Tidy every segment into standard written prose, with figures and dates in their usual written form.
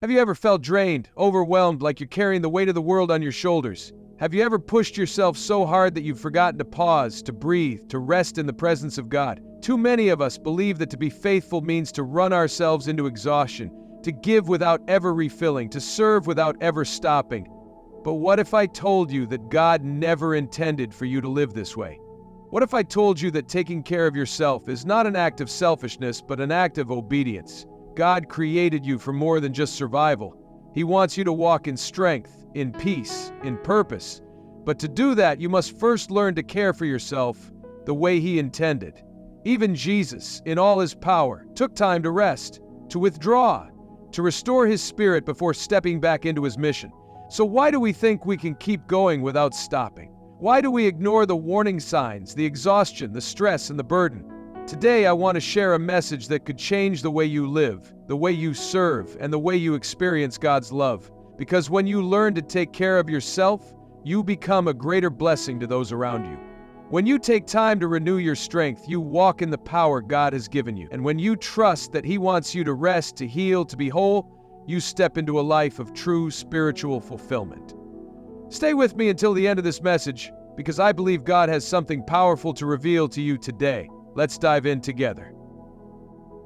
Have you ever felt drained, overwhelmed, like you're carrying the weight of the world on your shoulders? Have you ever pushed yourself so hard that you've forgotten to pause, to breathe, to rest in the presence of God? Too many of us believe that to be faithful means to run ourselves into exhaustion, to give without ever refilling, to serve without ever stopping. But what if I told you that God never intended for you to live this way? What if I told you that taking care of yourself is not an act of selfishness, but an act of obedience? God created you for more than just survival. He wants you to walk in strength, in peace, in purpose. But to do that, you must first learn to care for yourself the way He intended. Even Jesus, in all His power, took time to rest, to withdraw, to restore His spirit before stepping back into His mission. So why do we think we can keep going without stopping? Why do we ignore the warning signs, the exhaustion, the stress, and the burden? Today, I want to share a message that could change the way you live, the way you serve, and the way you experience God's love. Because when you learn to take care of yourself, you become a greater blessing to those around you. When you take time to renew your strength, you walk in the power God has given you. And when you trust that He wants you to rest, to heal, to be whole, you step into a life of true spiritual fulfillment. Stay with me until the end of this message, because I believe God has something powerful to reveal to you today. Let's dive in together.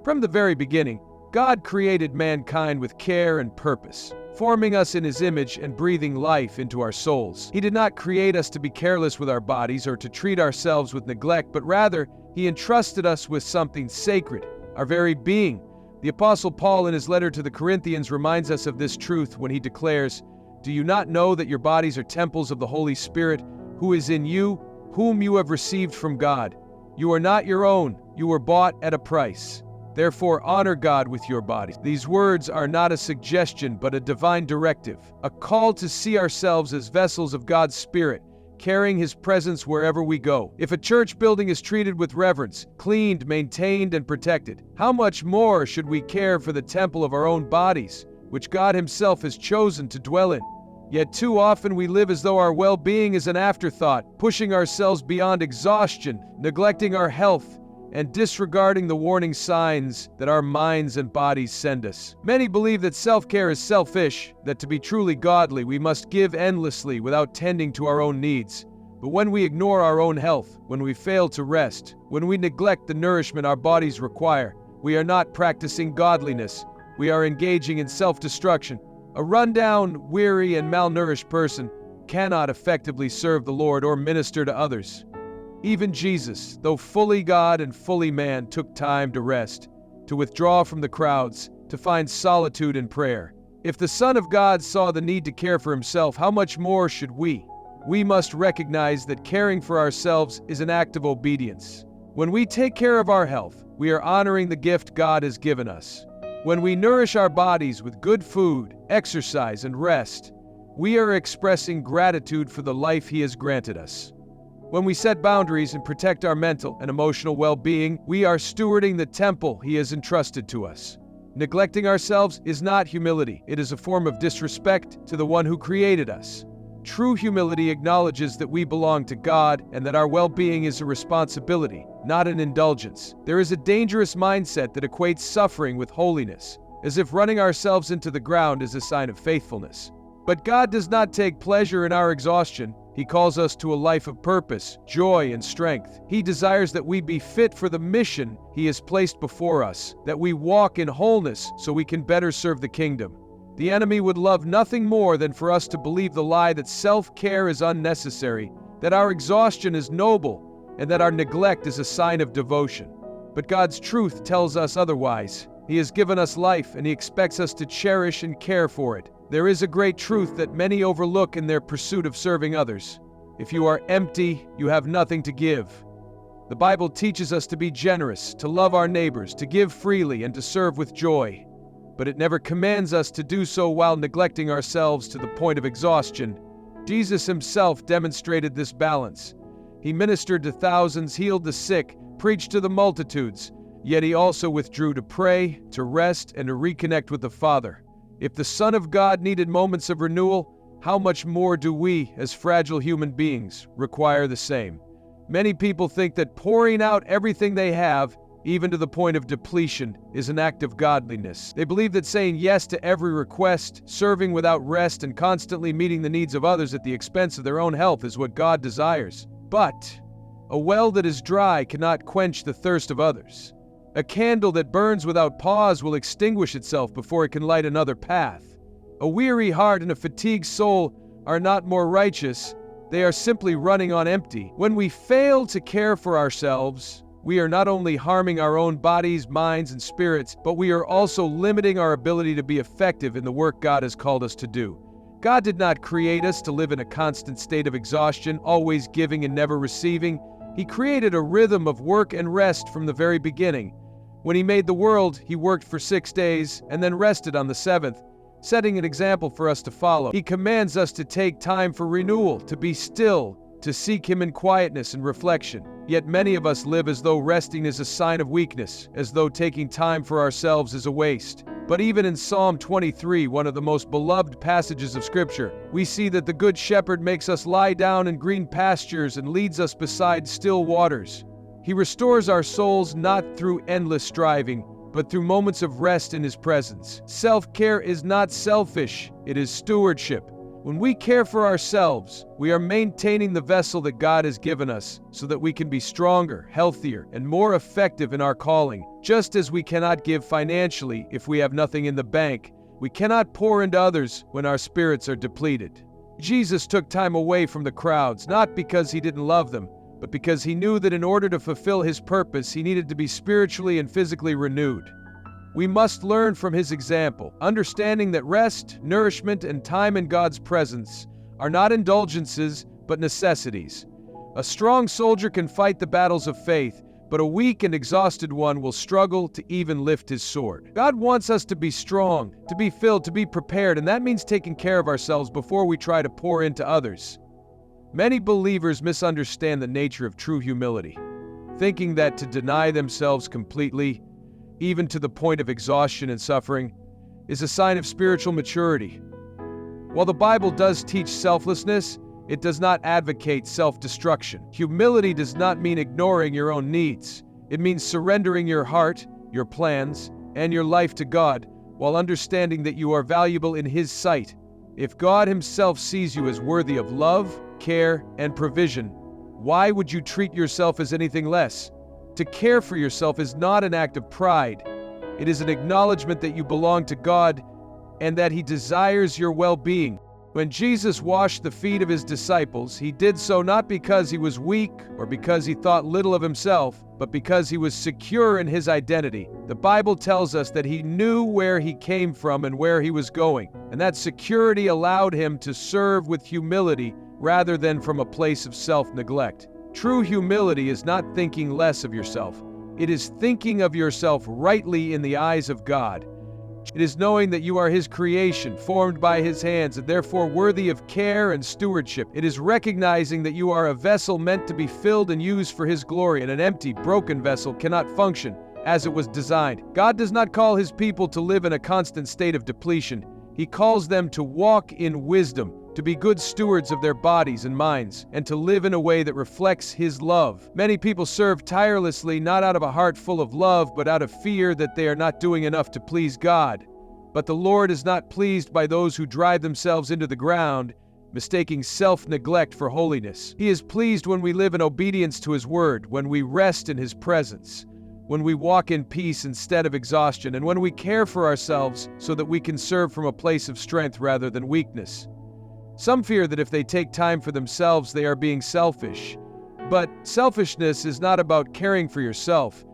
From the very beginning, God created mankind with care and purpose, forming us in His image and breathing life into our souls. He did not create us to be careless with our bodies or to treat ourselves with neglect, but rather, He entrusted us with something sacred, our very being. The Apostle Paul, in his letter to the Corinthians, reminds us of this truth when he declares, "Do you not know that your bodies are temples of the Holy Spirit, who is in you, whom you have received from God? You are not your own, you were bought at a price. Therefore honor God with your bodies." These words are not a suggestion, but a divine directive, a call to see ourselves as vessels of God's Spirit, carrying His presence wherever we go. If a church building is treated with reverence, cleaned, maintained, and protected, how much more should we care for the temple of our own bodies, which God Himself has chosen to dwell in? Yet too often we live as though our well-being is an afterthought, pushing ourselves beyond exhaustion, neglecting our health, and disregarding the warning signs that our minds and bodies send us. Many believe that self-care is selfish, that to be truly godly we must give endlessly without tending to our own needs. But when we ignore our own health, when we fail to rest, when we neglect the nourishment our bodies require, we are not practicing godliness. We are engaging in self-destruction. A run-down, weary, and malnourished person cannot effectively serve the Lord or minister to others. Even Jesus, though fully God and fully man, took time to rest, to withdraw from the crowds, to find solitude in prayer. If the Son of God saw the need to care for Himself, how much more should we? We must recognize that caring for ourselves is an act of obedience. When we take care of our health, we are honoring the gift God has given us. When we nourish our bodies with good food, exercise, and rest, we are expressing gratitude for the life He has granted us. When we set boundaries and protect our mental and emotional well-being, we are stewarding the temple He has entrusted to us. Neglecting ourselves is not humility. It is a form of disrespect to the One who created us. True humility acknowledges that we belong to God and that our well-being is a responsibility, not an indulgence. There is a dangerous mindset that equates suffering with holiness, as if running ourselves into the ground is a sign of faithfulness. But God does not take pleasure in our exhaustion. He calls us to a life of purpose, joy, and strength. He desires that we be fit for the mission He has placed before us, that we walk in wholeness so we can better serve the kingdom. The enemy would love nothing more than for us to believe the lie that self-care is unnecessary, that our exhaustion is noble, and that our neglect is a sign of devotion. But God's truth tells us otherwise. He has given us life, and He expects us to cherish and care for it. There is a great truth that many overlook in their pursuit of serving others. If you are empty, you have nothing to give. The Bible teaches us to be generous, to love our neighbors, to give freely, and to serve with joy. But it never commands us to do so while neglecting ourselves to the point of exhaustion. Jesus Himself demonstrated this balance. He ministered to thousands, healed the sick, preached to the multitudes, yet He also withdrew to pray, to rest, and to reconnect with the Father. If the Son of God needed moments of renewal, how much more do we, as fragile human beings, require the same? Many people think that pouring out everything they have even to the point of depletion, is an act of godliness. They believe that saying yes to every request, serving without rest, and constantly meeting the needs of others at the expense of their own health is what God desires. But a well that is dry cannot quench the thirst of others. A candle that burns without pause will extinguish itself before it can light another path. A weary heart and a fatigued soul are not more righteous, they are simply running on empty. When we fail to care for ourselves, we are not only harming our own bodies, minds, and spirits, but we are also limiting our ability to be effective in the work God has called us to do. God did not create us to live in a constant state of exhaustion, always giving and never receiving. He created a rhythm of work and rest from the very beginning. When He made the world, He worked for 6 days and then rested on the seventh, setting an example for us to follow. He commands us to take time for renewal, to be still, to seek Him in quietness and reflection. Yet many of us live as though resting is a sign of weakness, as though taking time for ourselves is a waste. But even in Psalm 23, one of the most beloved passages of Scripture, we see that the Good Shepherd makes us lie down in green pastures and leads us beside still waters. He restores our souls not through endless striving, but through moments of rest in His presence. Self-care is not selfish, it is stewardship. When we care for ourselves, we are maintaining the vessel that God has given us so that we can be stronger, healthier, and more effective in our calling. Just as we cannot give financially if we have nothing in the bank, we cannot pour into others when our spirits are depleted. Jesus took time away from the crowds, not because He didn't love them, but because He knew that in order to fulfill His purpose, He needed to be spiritually and physically renewed. We must learn from His example, understanding that rest, nourishment, and time in God's presence are not indulgences, but necessities. A strong soldier can fight the battles of faith, but a weak and exhausted one will struggle to even lift his sword. God wants us to be strong, to be filled, to be prepared, and that means taking care of ourselves before we try to pour into others. Many believers misunderstand the nature of true humility, thinking that to deny themselves completely, even to the point of exhaustion and suffering, is a sign of spiritual maturity. While the Bible does teach selflessness, it does not advocate self-destruction. Humility does not mean ignoring your own needs. It means surrendering your heart, your plans, and your life to God, while understanding that you are valuable in His sight. If God Himself sees you as worthy of love, care, and provision, why would you treat yourself as anything less? To care for yourself is not an act of pride. It is an acknowledgement that you belong to God and that He desires your well-being. When Jesus washed the feet of His disciples, He did so not because He was weak or because He thought little of Himself, but because He was secure in His identity. The Bible tells us that He knew where He came from and where He was going, and that security allowed Him to serve with humility rather than from a place of self-neglect. True humility is not thinking less of yourself. It is thinking of yourself rightly in the eyes of God. It is knowing that you are His creation, formed by His hands, and therefore worthy of care and stewardship. It is recognizing that you are a vessel meant to be filled and used for His glory, and an empty, broken vessel cannot function as it was designed. God does not call His people to live in a constant state of depletion. He calls them to walk in wisdom, to be good stewards of their bodies and minds, and to live in a way that reflects His love. Many people serve tirelessly not out of a heart full of love, but out of fear that they are not doing enough to please God. But the Lord is not pleased by those who drive themselves into the ground, mistaking self-neglect for holiness. He is pleased when we live in obedience to His word, when we rest in His presence, when we walk in peace instead of exhaustion, and when we care for ourselves so that we can serve from a place of strength rather than weakness. Some fear that if they take time for themselves, they are being selfish. But selfishness is not about caring for yourself.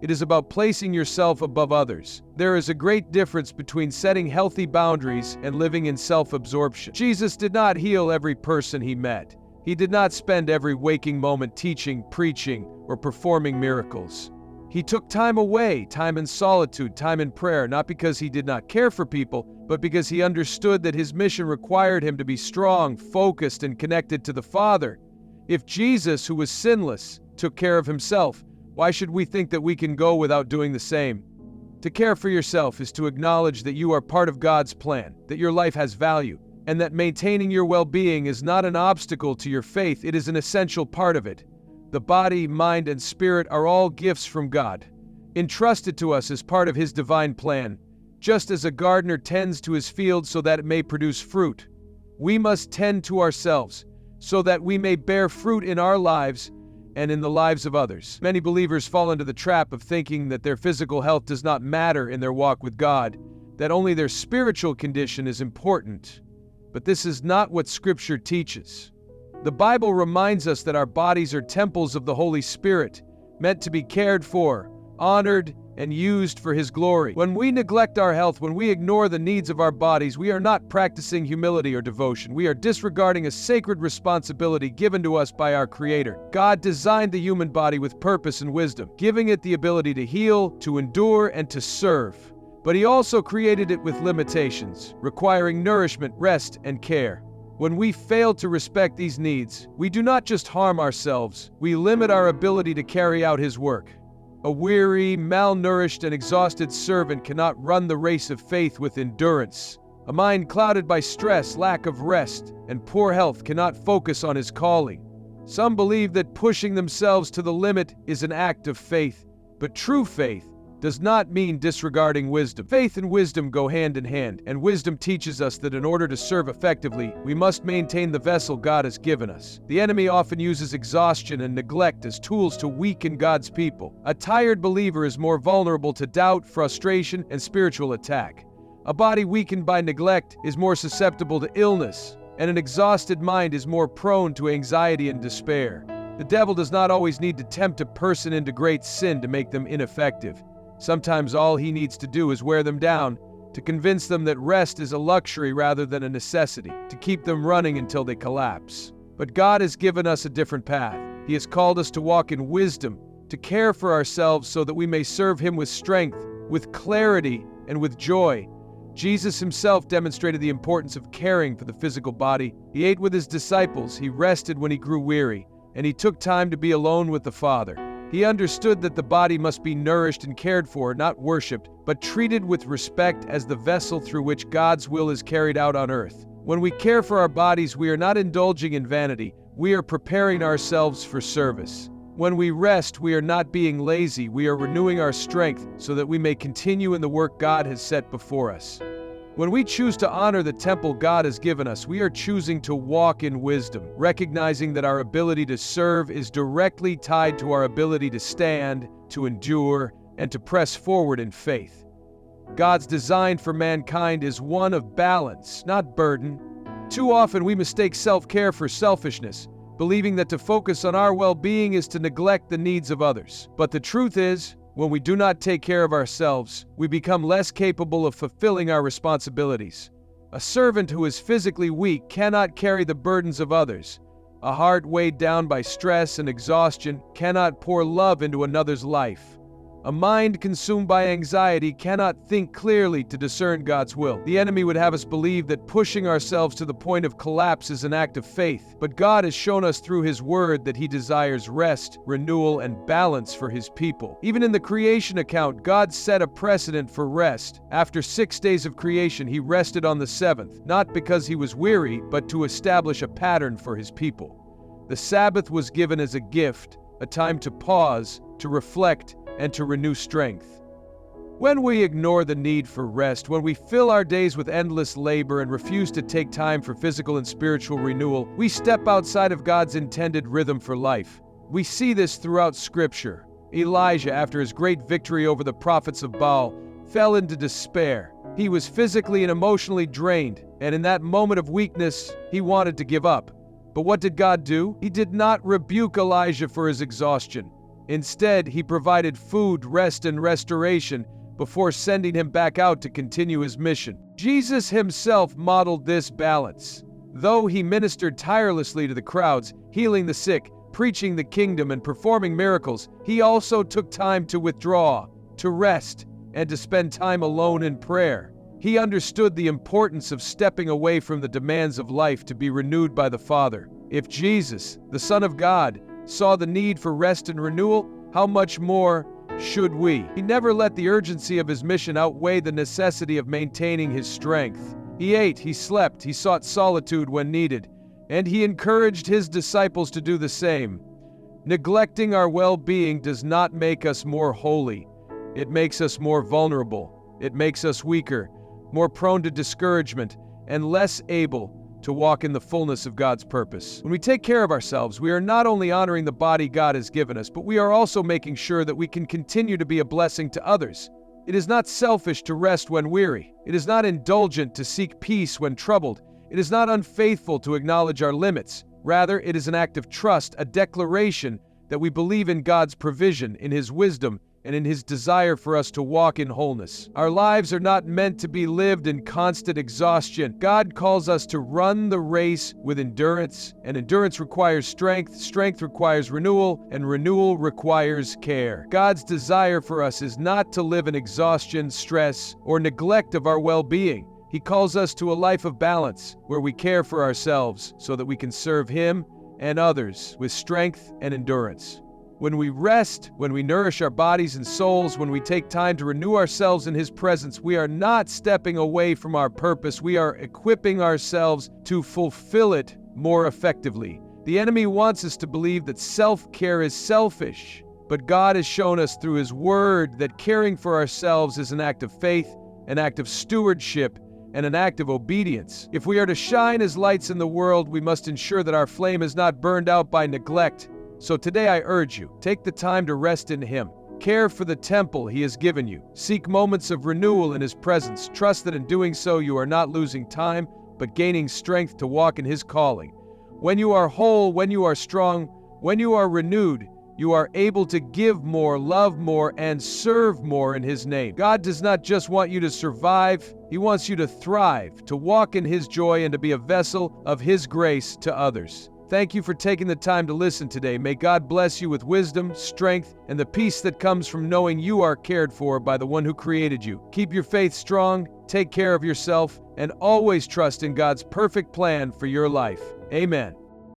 It is about placing yourself above others. There is a great difference between setting healthy boundaries and living in self-absorption. Jesus did not heal every person He met. He did not spend every waking moment teaching, preaching, or performing miracles. He took time away, time in solitude, time in prayer, not because He did not care for people, but because He understood that His mission required Him to be strong, focused, and connected to the Father. If Jesus, who was sinless, took care of Himself, why should we think that we can go without doing the same? To care for yourself is to acknowledge that you are part of God's plan, that your life has value, and that maintaining your well-being is not an obstacle to your faith, it is an essential part of it. The body, mind, and spirit are all gifts from God. entrusted to us as part of his divine plan. Just as a gardener tends to his field so that it may produce fruit, we must tend to ourselves so that we may bear fruit in our lives and in the lives of others. Many believers fall into the trap of thinking that their physical health does not matter in their walk with God, that only their spiritual condition is important. But this is not what Scripture teaches. The Bible reminds us that our bodies are temples of the Holy Spirit, meant to be cared for, honored, and used for His glory. When we neglect our health, when we ignore the needs of our bodies, we are not practicing humility or devotion. We are disregarding a sacred responsibility given to us by our Creator. God designed the human body with purpose and wisdom, giving it the ability to heal, to endure, and to serve. But He also created it with limitations, requiring nourishment, rest, and care. When we fail to respect these needs, we do not just harm ourselves, we limit our ability to carry out His work. A weary, malnourished, and exhausted servant cannot run the race of faith with endurance. A mind clouded by stress, lack of rest, and poor health cannot focus on his calling. Some believe that pushing themselves to the limit is an act of faith, but true faith does not mean disregarding wisdom. Faith and wisdom go hand in hand, and wisdom teaches us that in order to serve effectively, we must maintain the vessel God has given us. The enemy often uses exhaustion and neglect as tools to weaken God's people. A tired believer is more vulnerable to doubt, frustration, and spiritual attack. A body weakened by neglect is more susceptible to illness, and an exhausted mind is more prone to anxiety and despair. The devil does not always need to tempt a person into great sin to make them ineffective. Sometimes all he needs to do is wear them down, to convince them that rest is a luxury rather than a necessity, to keep them running until they collapse. But God has given us a different path. He has called us to walk in wisdom, to care for ourselves so that we may serve Him with strength, with clarity, and with joy. Jesus Himself demonstrated the importance of caring for the physical body. He ate with His disciples, He rested when He grew weary, and He took time to be alone with the Father. He understood that the body must be nourished and cared for, not worshipped, but treated with respect as the vessel through which God's will is carried out on earth. When we care for our bodies, we are not indulging in vanity, we are preparing ourselves for service. When we rest, we are not being lazy, we are renewing our strength so that we may continue in the work God has set before us. When we choose to honor the temple God has given us, we are choosing to walk in wisdom, recognizing that our ability to serve is directly tied to our ability to stand, to endure, and to press forward in faith. God's design for mankind is one of balance, not burden. Too often we mistake self-care for selfishness, believing that to focus on our well-being is to neglect the needs of others. But the truth is, when we do not take care of ourselves, we become less capable of fulfilling our responsibilities. A servant who is physically weak cannot carry the burdens of others. A heart weighed down by stress and exhaustion cannot pour love into another's life. A mind consumed by anxiety cannot think clearly to discern God's will. The enemy would have us believe that pushing ourselves to the point of collapse is an act of faith, but God has shown us through His Word that He desires rest, renewal, and balance for His people. Even in the creation account, God set a precedent for rest. After 6 days of creation, He rested on the seventh, not because He was weary, but to establish a pattern for His people. The Sabbath was given as a gift, a time to pause, to reflect, and to renew strength. When we ignore the need for rest, when we fill our days with endless labor and refuse to take time for physical and spiritual renewal, we step outside of God's intended rhythm for life. We see this throughout Scripture. Elijah, after his great victory over the prophets of Baal, fell into despair. He was physically and emotionally drained, and in that moment of weakness, he wanted to give up. But what did God do? He did not rebuke Elijah for his exhaustion. Instead, He provided food, rest, and restoration before sending him back out to continue his mission. Jesus Himself modeled this balance. Though He ministered tirelessly to the crowds, healing the sick, preaching the kingdom, and performing miracles, He also took time to withdraw, to rest, and to spend time alone in prayer. He understood the importance of stepping away from the demands of life to be renewed by the Father. If Jesus, the Son of God, saw the need for rest and renewal, how much more should we? He never let the urgency of His mission outweigh the necessity of maintaining His strength. He ate, He slept, He sought solitude when needed, and He encouraged His disciples to do the same. Neglecting our well-being does not make us more holy. It makes us more vulnerable. It makes us weaker, more prone to discouragement, and less able to walk in the fullness of God's purpose. When we take care of ourselves, we are not only honoring the body God has given us, but we are also making sure that we can continue to be a blessing to others. It is not selfish to rest when weary. It is not indulgent to seek peace when troubled. It is not unfaithful to acknowledge our limits. Rather, it is an act of trust, a declaration that we believe in God's provision, in His wisdom, and in His desire for us to walk in wholeness. Our lives are not meant to be lived in constant exhaustion. God calls us to run the race with endurance, and endurance requires strength, strength requires renewal, and renewal requires care. God's desire for us is not to live in exhaustion, stress, or neglect of our well-being. He calls us to a life of balance, where we care for ourselves so that we can serve Him and others with strength and endurance. When we rest, when we nourish our bodies and souls, when we take time to renew ourselves in His presence, we are not stepping away from our purpose. We are equipping ourselves to fulfill it more effectively. The enemy wants us to believe that self-care is selfish, but God has shown us through His Word that caring for ourselves is an act of faith, an act of stewardship, and an act of obedience. If we are to shine as lights in the world, we must ensure that our flame is not burned out by neglect. So today I urge you, take the time to rest in Him. Care for the temple He has given you. Seek moments of renewal in His presence. Trust that in doing so you are not losing time, but gaining strength to walk in His calling. When you are whole, when you are strong, when you are renewed, you are able to give more, love more, and serve more in His name. God does not just want you to survive, He wants you to thrive, to walk in His joy, and to be a vessel of His grace to others. Thank you for taking the time to listen today. May God bless you with wisdom, strength, and the peace that comes from knowing you are cared for by the one who created you. Keep your faith strong, take care of yourself, and always trust in God's perfect plan for your life. Amen.